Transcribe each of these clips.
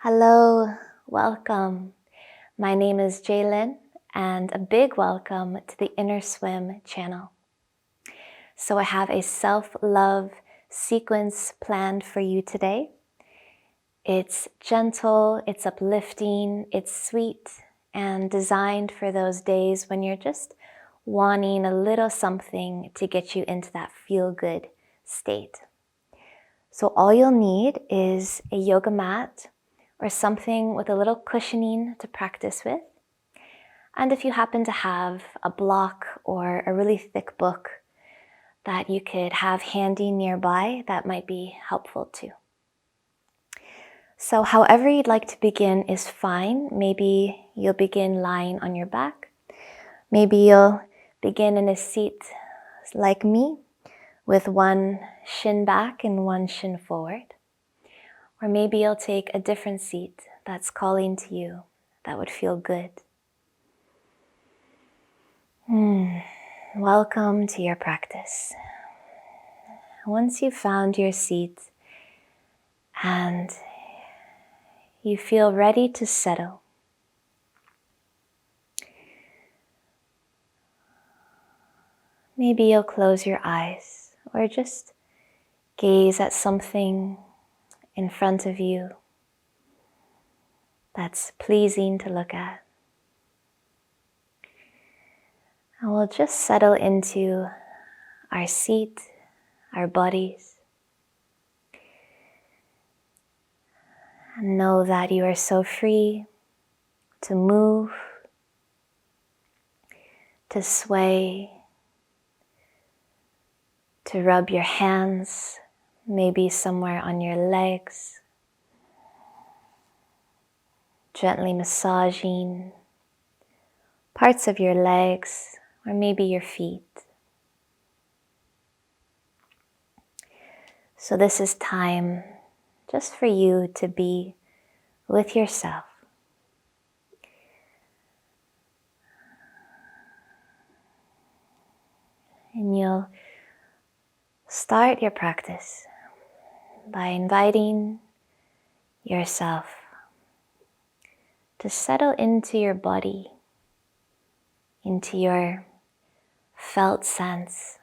Hello, welcome. My name is Jaylyn, and a big welcome to the Inner Swim channel. So I have a self-love sequence planned for you today. It's gentle, it's uplifting, it's sweet, and designed for those days when you're just wanting a little something to get you into that feel-good state. So all you'll need is a yoga mat or something with a little cushioning to practice with. And if you happen to have a block or a really thick book that you could have handy nearby, that might be helpful too. So however you'd like to begin is fine. Maybe you'll begin lying on your back. Maybe you'll begin in a seat like me with one shin back and one shin forward. Or maybe you'll take a different seat that's calling to you, that would feel good. Welcome to your practice. Once you've found your seat and you feel ready to settle, maybe you'll close your eyes or just gaze at something in front of you that's pleasing to look at. And we'll just settle into our seat, our bodies, and know that you are so free to move, to sway, to rub your hands, maybe somewhere on your legs, gently massaging parts of your legs or maybe your feet. So this is time just for you to be with yourself. And you'll start your practice by inviting yourself to settle into your body, into your felt sense,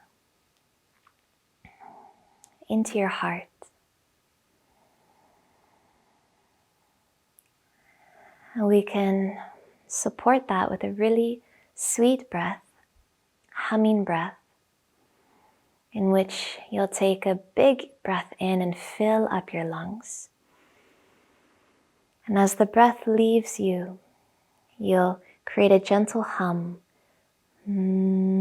into your heart. And we can support that with a really sweet breath, humming breath, in which you'll take a big breath in and fill up your lungs. And as the breath leaves you, you'll create a gentle hum. And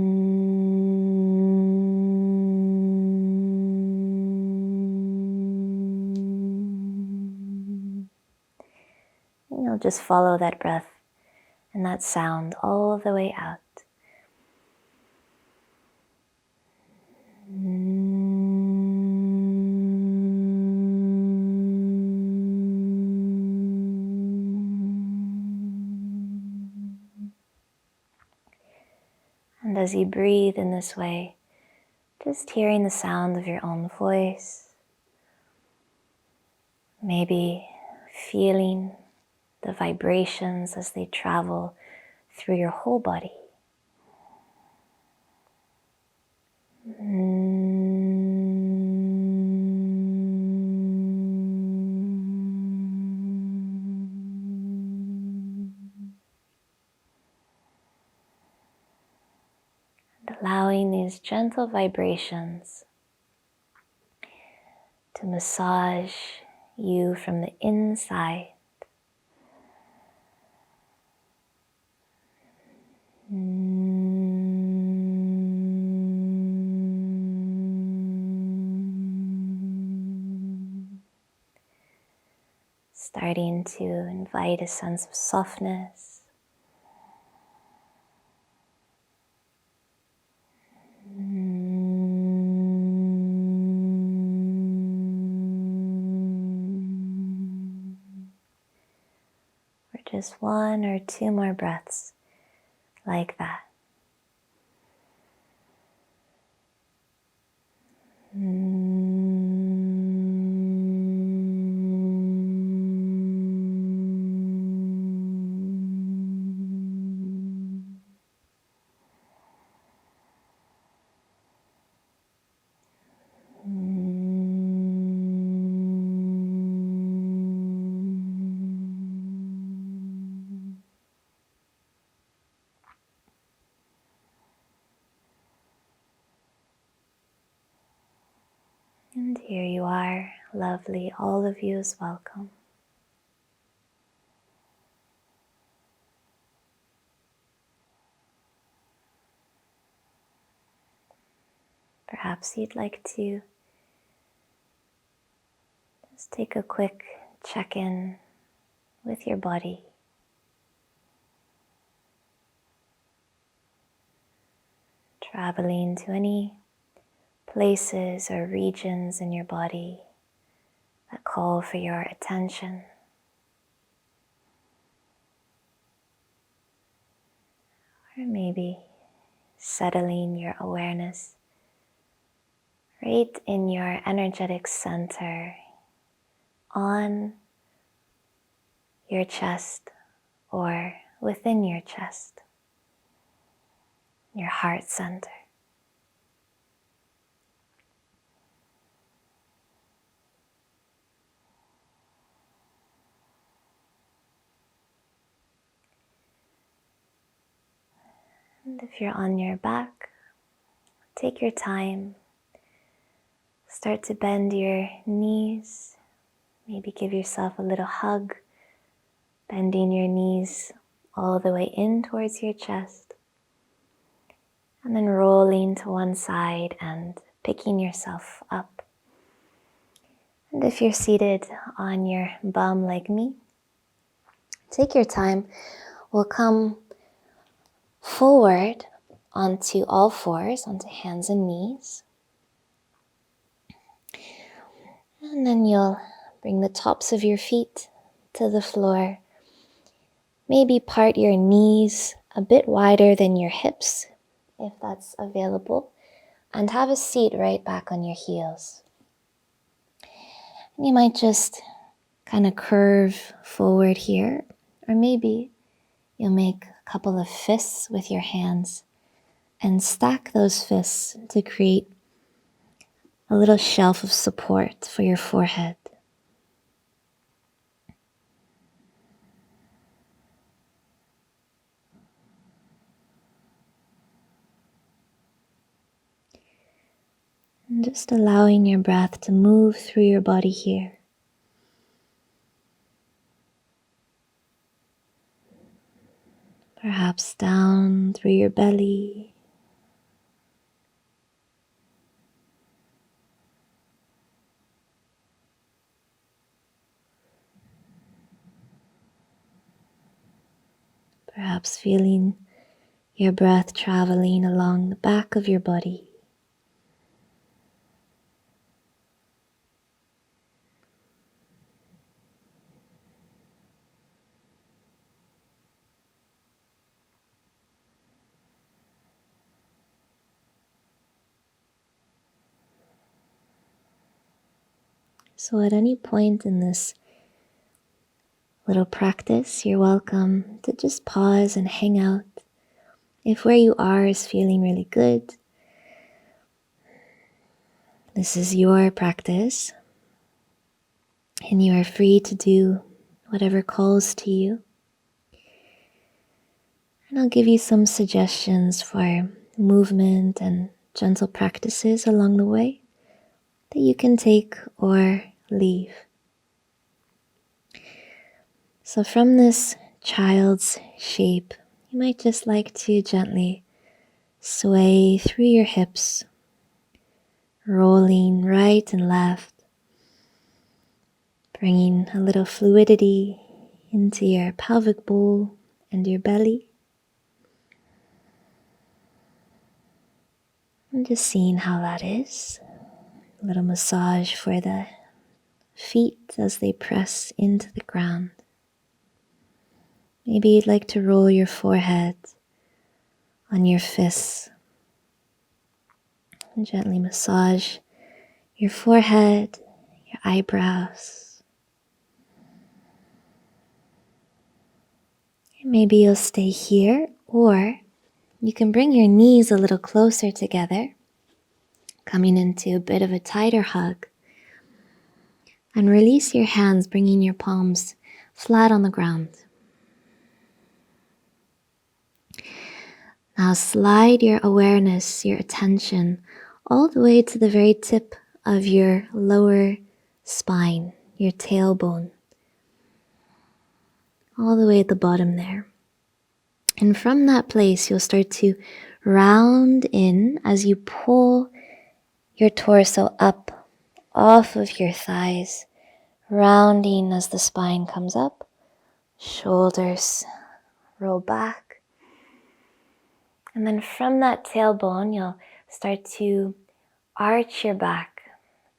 you'll just follow that breath and that sound all the way out. And as you breathe in this way, just hearing the sound of your own voice, maybe feeling the vibrations as they travel through your whole body. Allowing these gentle vibrations to massage you from the inside. Starting to invite a sense of softness. Just one or two more breaths like that. you are, lovely. All of you is welcome. Perhaps you'd like to just take a quick check-in with your body. Traveling to any places or regions in your body that call for your attention. Or maybe settling your awareness right in your energetic center on your chest or within your chest, your heart center. And if you're on your back, take your time. Start to bend your knees. Maybe give yourself a little hug, bending your knees all the way in towards your chest. And then rolling to one side and picking yourself up. And if you're seated on your bum like me, take your time. We'll come forward onto all fours, onto hands and knees. And then you'll bring the tops of your feet to the floor. Maybe part your knees a bit wider than your hips, if that's available. And have a seat right back on your heels. And you might just kind of curve forward here, or maybe you'll make a couple of fists with your hands and stack those fists to create a little shelf of support for your forehead. And just allowing your breath to move through your body here. Perhaps down through your belly. Perhaps feeling your breath traveling along the back of your body. So at any point in this little practice, you're welcome to just pause and hang out. If where you are is feeling really good, this is your practice, and you are free to do whatever calls to you. And I'll give you some suggestions for movement and gentle practices along the way that you can take or leave. So from this child's shape, you might just like to gently sway through your hips, rolling right and left, bringing a little fluidity into your pelvic bowl and your belly. And just seeing how that is. A little massage for the feet as they press into the ground. Maybe you'd like to roll your forehead on your fists and gently massage your forehead, your eyebrows. And maybe you'll stay here, or you can bring your knees a little closer together, coming into a bit of a tighter hug. And release your hands, bringing your palms flat on the ground. Now slide your awareness, your attention, all the way to the very tip of your lower spine, your tailbone, all the way at the bottom there. And from that place, you'll start to round in as you pull your torso up off of your thighs, rounding as the spine comes up, shoulders roll back. And then from that tailbone, you'll start to arch your back,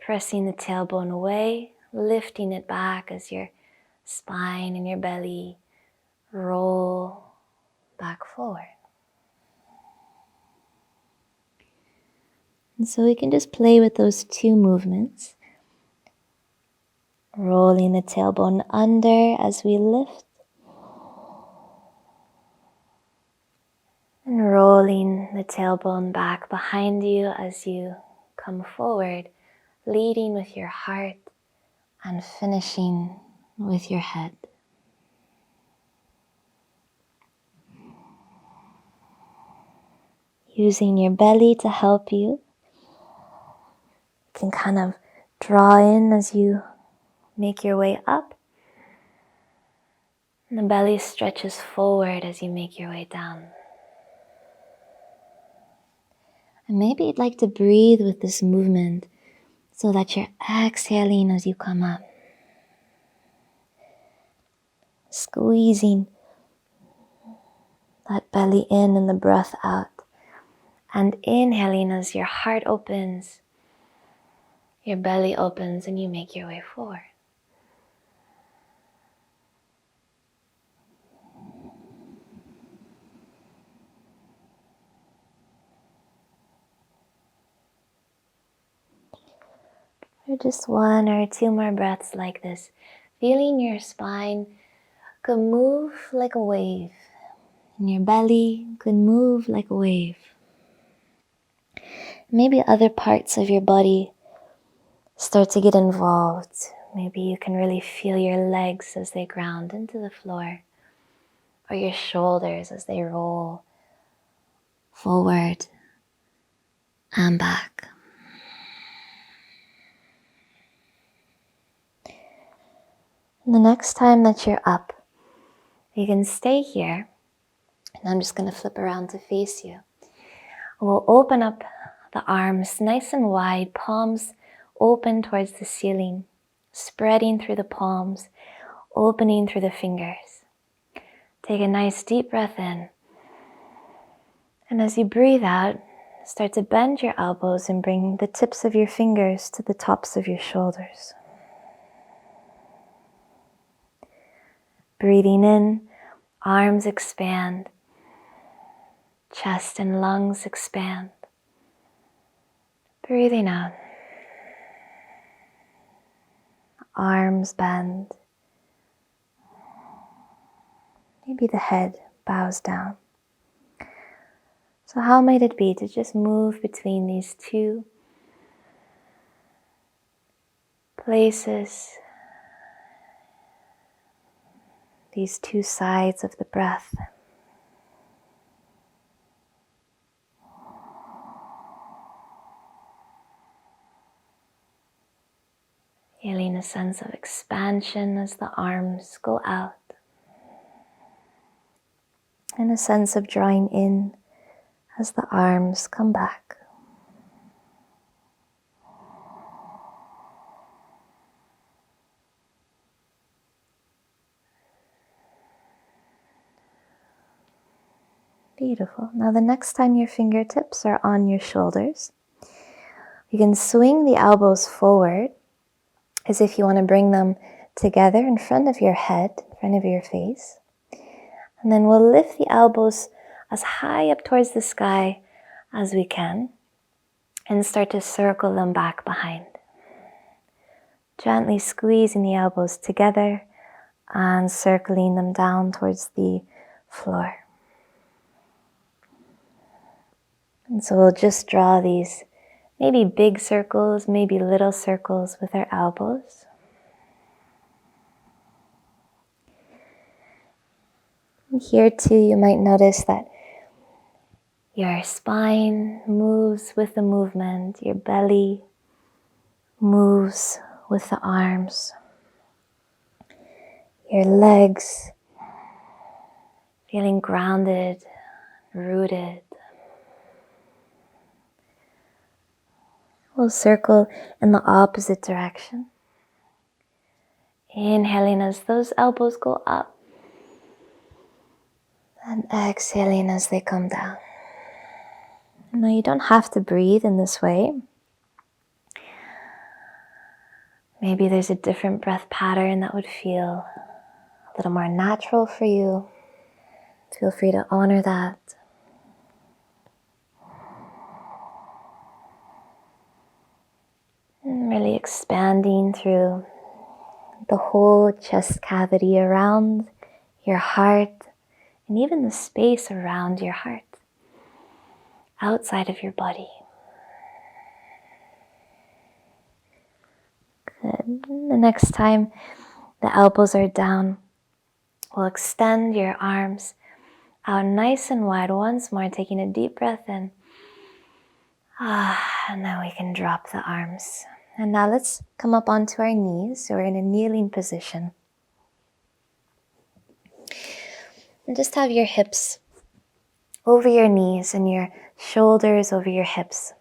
pressing the tailbone away, lifting it back as your spine and your belly roll back forward. And so we can just play with those two movements, rolling the tailbone under as we lift, and rolling the tailbone back behind you as you come forward, leading with your heart and finishing with your head. Using your belly to help you. You can kind of draw in as you make your way up. And the belly stretches forward as you make your way down. And maybe you'd like to breathe with this movement so that you're exhaling as you come up. Squeezing that belly in and the breath out. And inhaling as your heart opens, your belly opens, and you make your way forward. Or just one or two more breaths like this, feeling your spine could move like a wave, and your belly could move like a wave. Maybe other parts of your body start to get involved. Maybe you can really feel your legs as they ground into the floor, or your shoulders as they roll forward and back. And the next time that you're up, you can stay here, and I'm just going to flip around to face you. We'll open up the arms nice and wide, palms open towards the ceiling, spreading through the palms, opening through the fingers. Take a nice deep breath in. And as you breathe out, start to bend your elbows and bring the tips of your fingers to the tops of your shoulders. Breathing in, arms expand, chest and lungs expand. Breathing out, arms bend. Maybe the head bows down. So how might it be to just move between these two places, these two sides of the breath? Feeling a sense of expansion as the arms go out, and a sense of drawing in as the arms come back. Beautiful. Now the next time your fingertips are on your shoulders, you can swing the elbows forward as if you want to bring them together in front of your head, in front of your face. And then we'll lift the elbows as high up towards the sky as we can and start to circle them back behind. Gently squeezing the elbows together and circling them down towards the floor. And so we'll just draw these maybe big circles, maybe little circles with our elbows. And here too, you might notice that your spine moves with the movement, your belly moves with the arms. Your legs feeling grounded, rooted. We'll circle in the opposite direction. Inhaling as those elbows go up. And exhaling as they come down. Now you don't have to breathe in this way. Maybe there's a different breath pattern that would feel a little more natural for you. Feel free to honor that. And really expanding through the whole chest cavity around your heart and even the space around your heart, outside of your body. Good. The next time the elbows are down, we'll extend your arms out nice and wide once more, taking a deep breath in. And then we can drop the arms. And now let's come up onto our knees. So we're in a kneeling position. And just have your hips over your knees and your shoulders over your hips.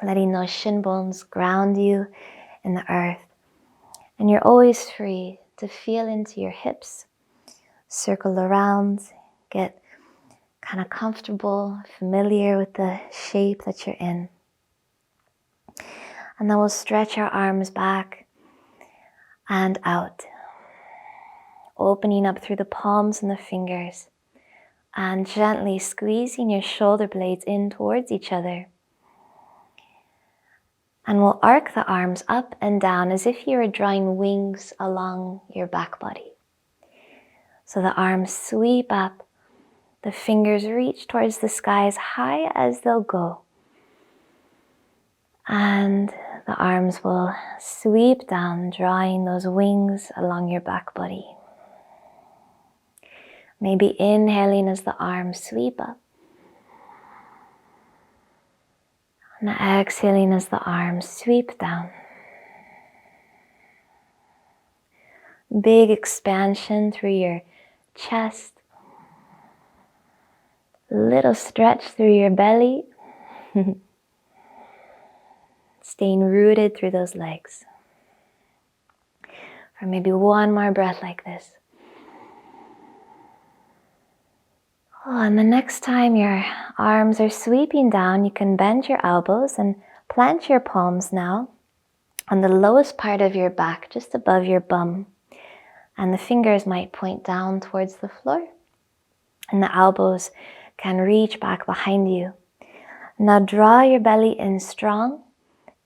Letting those shin bones ground you in the earth. And you're always free to feel into your hips. Circle around, get kind of comfortable, familiar with the shape that you're in. And then we'll stretch our arms back and out, opening up through the palms and the fingers, and gently squeezing your shoulder blades in towards each other. And we'll arc the arms up and down as if you were drawing wings along your back body. So the arms sweep up, the fingers reach towards the sky as high as they'll go. And the arms will sweep down, drawing those wings along your back body. Maybe inhaling as the arms sweep up. And exhaling as the arms sweep down. Big expansion through your chest. Little stretch through your belly. Staying rooted through those legs. For maybe one more breath like this. And the next time your arms are sweeping down, you can bend your elbows and plant your palms now on the lowest part of your back, just above your bum. And the fingers might point down towards the floor. And the elbows can reach back behind you. Now draw your belly in strong,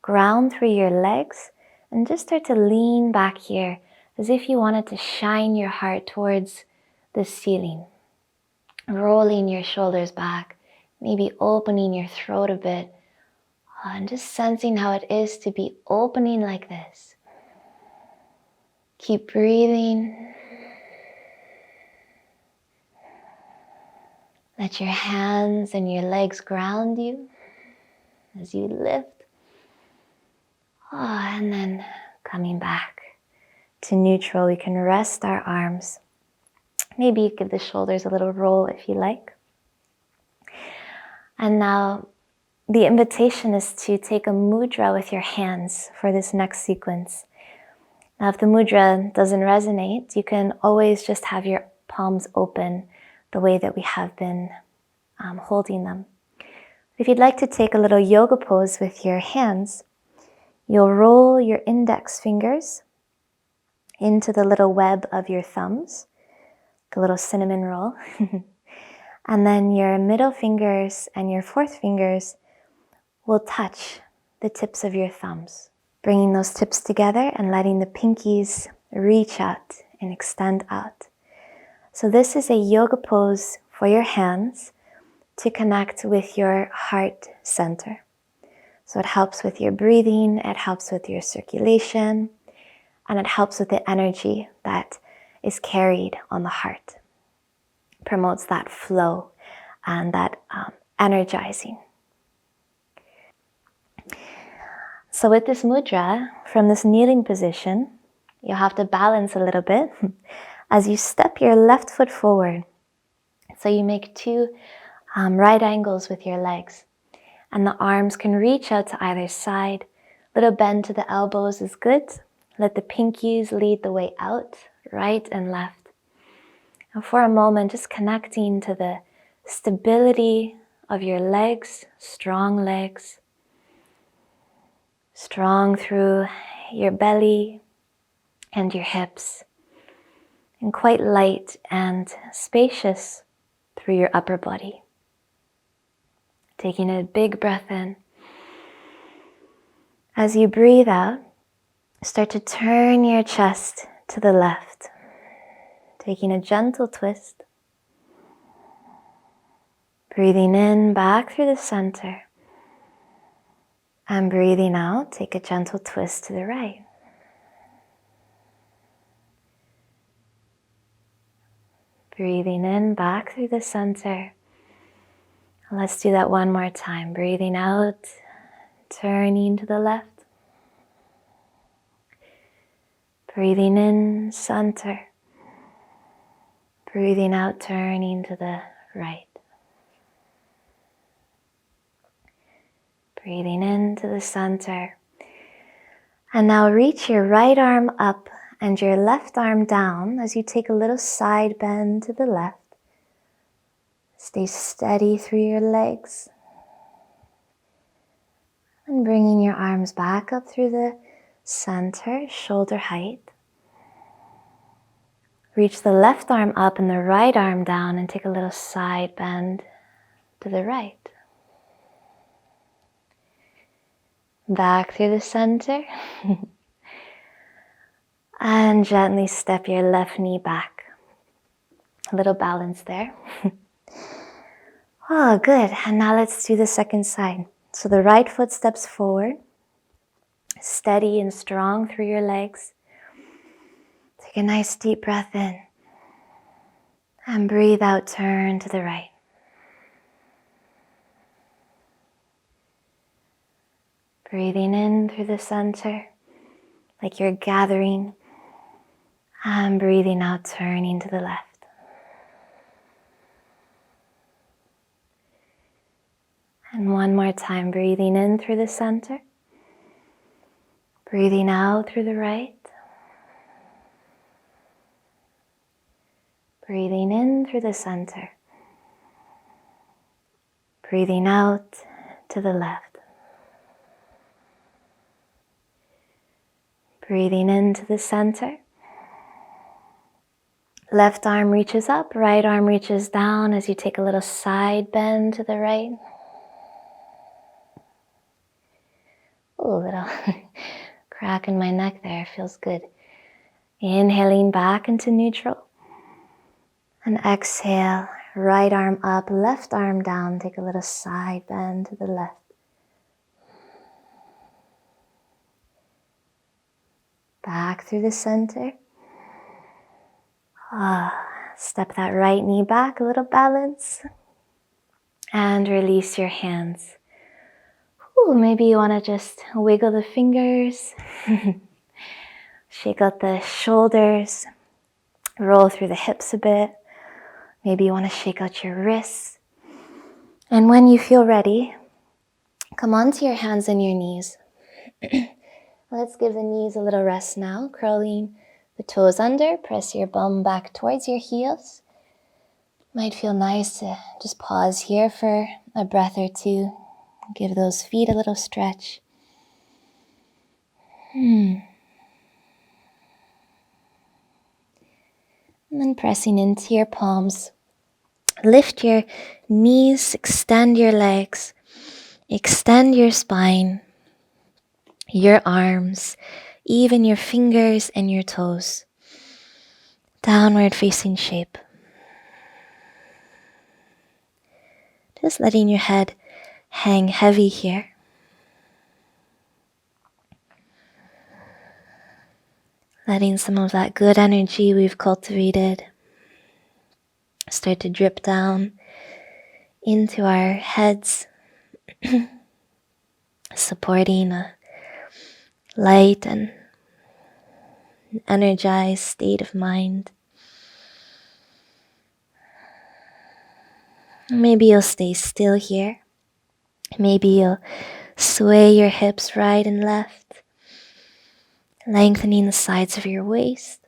ground through your legs, and just start to lean back here as if you wanted to shine your heart towards the ceiling. Rolling your shoulders back, maybe opening your throat a bit, and just sensing how it is to be opening like this. Keep breathing. Let your hands and your legs ground you as you lift. And then coming back to neutral, we can rest our arms. Maybe give the shoulders a little roll if you like. And now the invitation is to take a mudra with your hands for this next sequence. Now if the mudra doesn't resonate, you can always just have your palms open the way that we have been holding them. If you'd like to take a little yoga pose with your hands, you'll roll your index fingers into the little web of your thumbs, a little cinnamon roll. And then your middle fingers and your fourth fingers will touch the tips of your thumbs, bringing those tips together and letting the pinkies reach out and extend out. So this is a yoga pose for your hands to connect with your heart center. So it helps with your breathing, it helps with your circulation, and it helps with the energy that is carried on the heart. Promotes that flow and that energizing. So with this mudra, from this kneeling position, you'll have to balance a little bit as you step your left foot forward. So you make two right angles with your legs, and the arms can reach out to either side. Little bend to the elbows is good. Let the pinkies lead the way out, right and left. And for a moment, just connecting to the stability of your legs, strong through your belly and your hips, and quite light and spacious through your upper body. Taking a big breath in. As you breathe out, start to turn your chest to the left, taking a gentle twist. Breathing in back through the center, and breathing out, take a gentle twist to the right. Breathing in back through the center. Let's do that one more time. Breathing out, turning to the left. Breathing in, center. Breathing out, turning to the right. Breathing into the center. And now reach your right arm up and your left arm down as you take a little side bend to the left. Stay steady through your legs. And bringing your arms back up through the center, shoulder height. Reach the left arm up and the right arm down and take a little side bend to the right. Back through the center. And gently step your left knee back. A little balance there. Oh, good. And now let's do the second side. So the right foot steps forward, steady and strong through your legs. Take a nice deep breath in. And breathe out, turn to the right. Breathing in through the center, like you're gathering. And breathing out, turning to the left. And one more time, breathing in through the center. Breathing out through the right. Breathing in through the center. Breathing out to the left. Breathing into the center. Left arm reaches up, right arm reaches down as you take a little side bend to the right. Ooh, a little crack in my neck there, feels good. Inhaling back into neutral. And exhale, right arm up, left arm down. Take a little side bend to the left. Back through the center. Step that right knee back, a little balance. And release your hands. Ooh, maybe you want to just wiggle the fingers. Shake out the shoulders. Roll through the hips a bit. Maybe you want to shake out your wrists. And when you feel ready, come onto your hands and your knees. Let's give the knees a little rest now. Curling the toes under, press your bum back towards your heels. Might feel nice to just pause here for a breath or two. Give those feet a little stretch. And then pressing into your palms. Lift your knees, extend your legs, extend your spine, your arms, even your fingers and your toes. Downward facing shape. Just letting your head hang heavy here. Letting some of that good energy we've cultivated start to drip down into our heads, supporting a light and energized state of mind. Maybe you'll stay still here. Maybe you'll sway your hips right and left, lengthening the sides of your waist.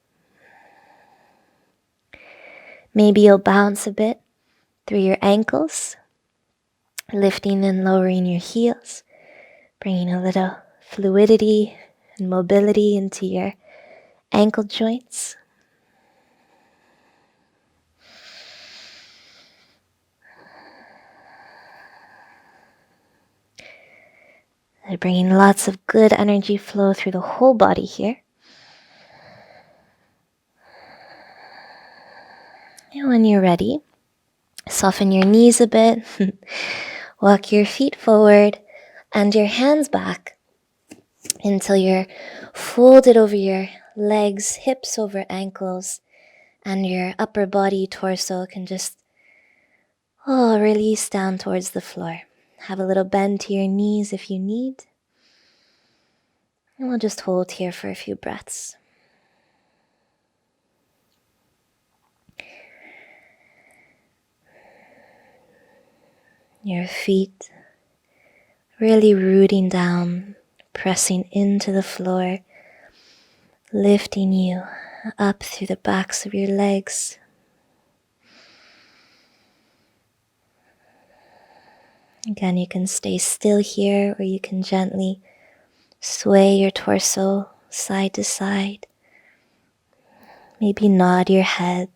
Maybe you'll bounce a bit through your ankles, lifting and lowering your heels, bringing a little fluidity and mobility into your ankle joints. And bringing lots of good energy flow through the whole body here. And when you're ready, soften your knees a bit, walk your feet forward and your hands back until you're folded over your legs, hips over ankles, and your upper body, torso can just release down towards the floor. Have a little bend to your knees if you need. And we'll just hold here for a few breaths. Your feet really rooting down, pressing into the floor, lifting you up through the backs of your legs. Again, you can stay still here, or you can gently sway your torso side to side. Maybe nod your head.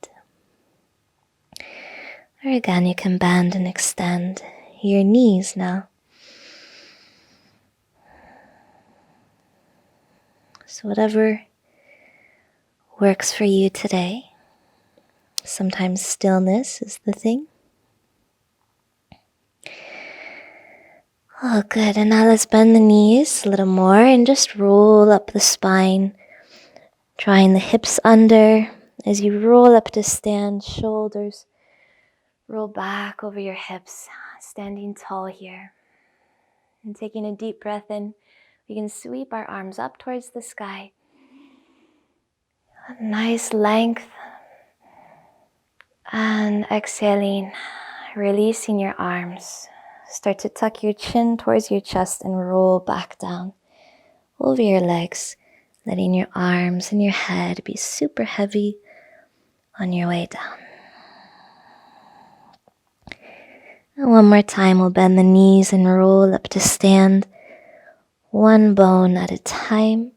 Or again, you can bend and extend your knees now. So whatever works for you today. Sometimes stillness is the thing. Oh, good. And now let's bend the knees a little more and just roll up the spine, drawing the hips under. As you roll up to stand, shoulders roll back over your hips, standing tall here. And taking a deep breath in, we can sweep our arms up towards the sky. A nice length. And exhaling, releasing your arms. Start to tuck your chin towards your chest and roll back down over your legs, letting your arms and your head be super heavy on your way down. And one more time, we'll bend the knees and roll up to stand, one bone at a time.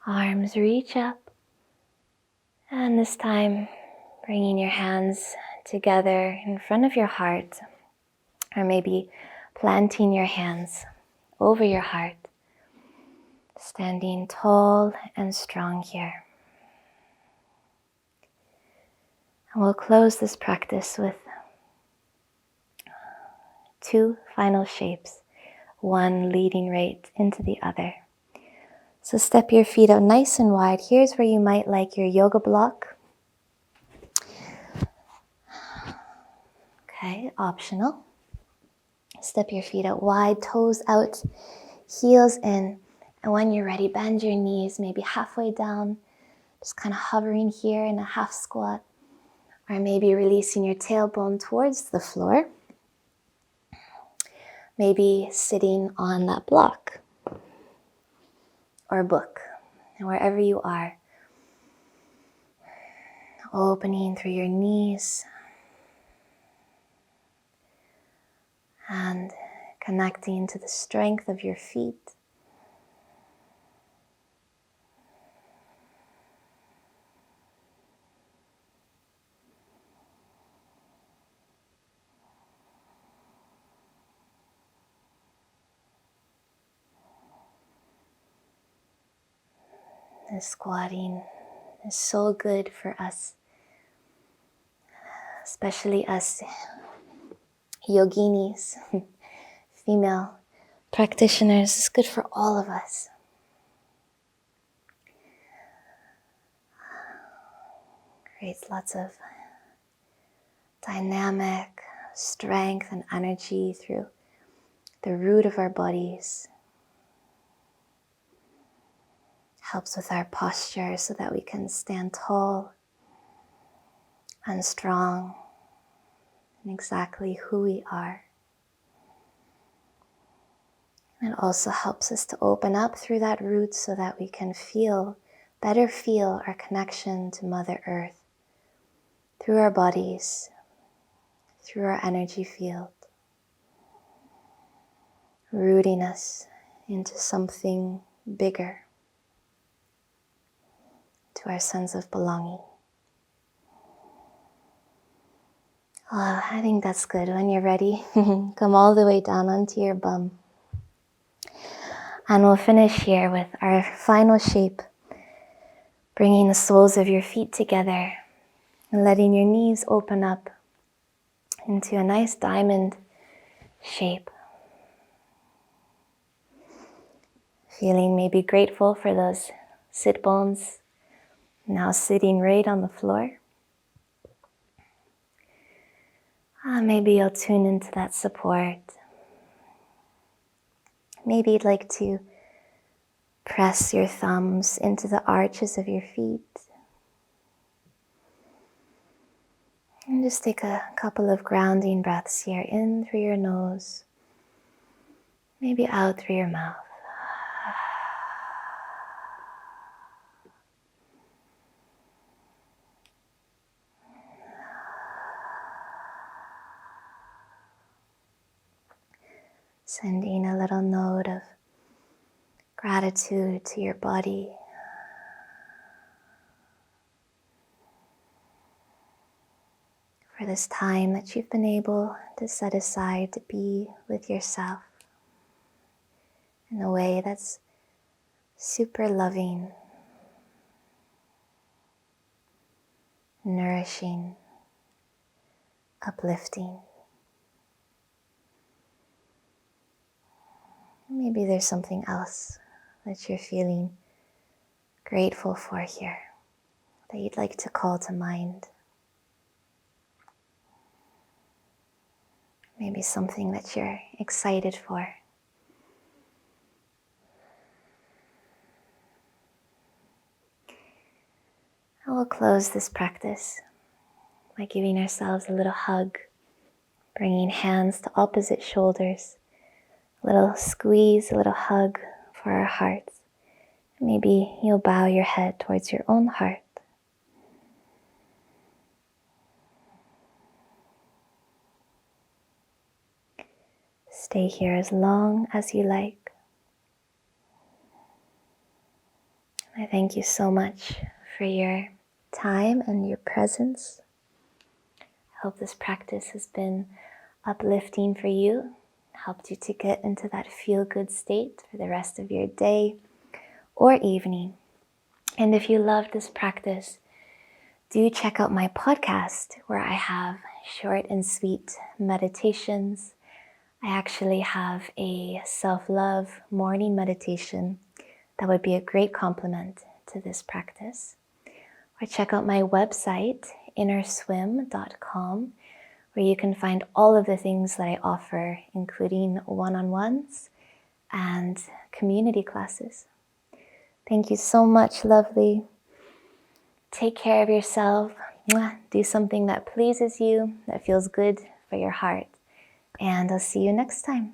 Arms reach up. And this time, bringing your hands together in front of your heart, or maybe planting your hands over your heart, standing tall and strong here. And we'll close this practice with 2 final shapes, one leading right into the other. So step your feet out nice and wide. Here's where you might like your yoga block. Okay, optional. Step your feet out wide, toes out, heels in. And when you're ready, bend your knees maybe halfway down, just kind of hovering here in a half squat, or maybe releasing your tailbone towards the floor. Maybe sitting on that block or book, and wherever you are, opening through your knees and connecting to the strength of your feet. This squatting is so good for us, especially us yoginis, female practitioners. It's good for all of us. Creates lots of dynamic strength and energy through the root of our bodies. Helps with our posture so that we can stand tall and strong in exactly who we are. And it also helps us to open up through that root so that we can better feel our connection to Mother Earth through our bodies, through our energy field, rooting us into something bigger, to our sense of belonging. Oh, I think that's good. When you're ready, come all the way down onto your bum. And we'll finish here with our final shape, bringing the soles of your feet together and letting your knees open up into a nice diamond shape. Feeling maybe grateful for those sit bones now sitting right on the floor. Maybe you'll tune into that support. Maybe you'd like to press your thumbs into the arches of your feet. And just take a couple of grounding breaths here, in through your nose, maybe out through your mouth. Sending a little note of gratitude to your body. For this time that you've been able to set aside to be with yourself in a way that's super loving, nourishing, uplifting. Maybe there's something else that you're feeling grateful for here that you'd like to call to mind. Maybe something that you're excited for. And we'll close this practice by giving ourselves a little hug, bringing hands to opposite shoulders, a little squeeze, a little hug for our hearts. Maybe you'll bow your head towards your own heart. Stay here as long as you like. I thank you so much for your time and your presence. I hope this practice has been uplifting for you, helped you to get into that feel-good state for the rest of your day or evening. And if you love this practice, do check out my podcast where I have short and sweet meditations. I actually have a self-love morning meditation that would be a great complement to this practice. Or check out my website, innerswim.com, where you can find all of the things that I offer, including one-on-ones and community classes. Thank you so much, lovely. Take care of yourself. Do something that pleases you, that feels good for your heart. And I'll see you next time.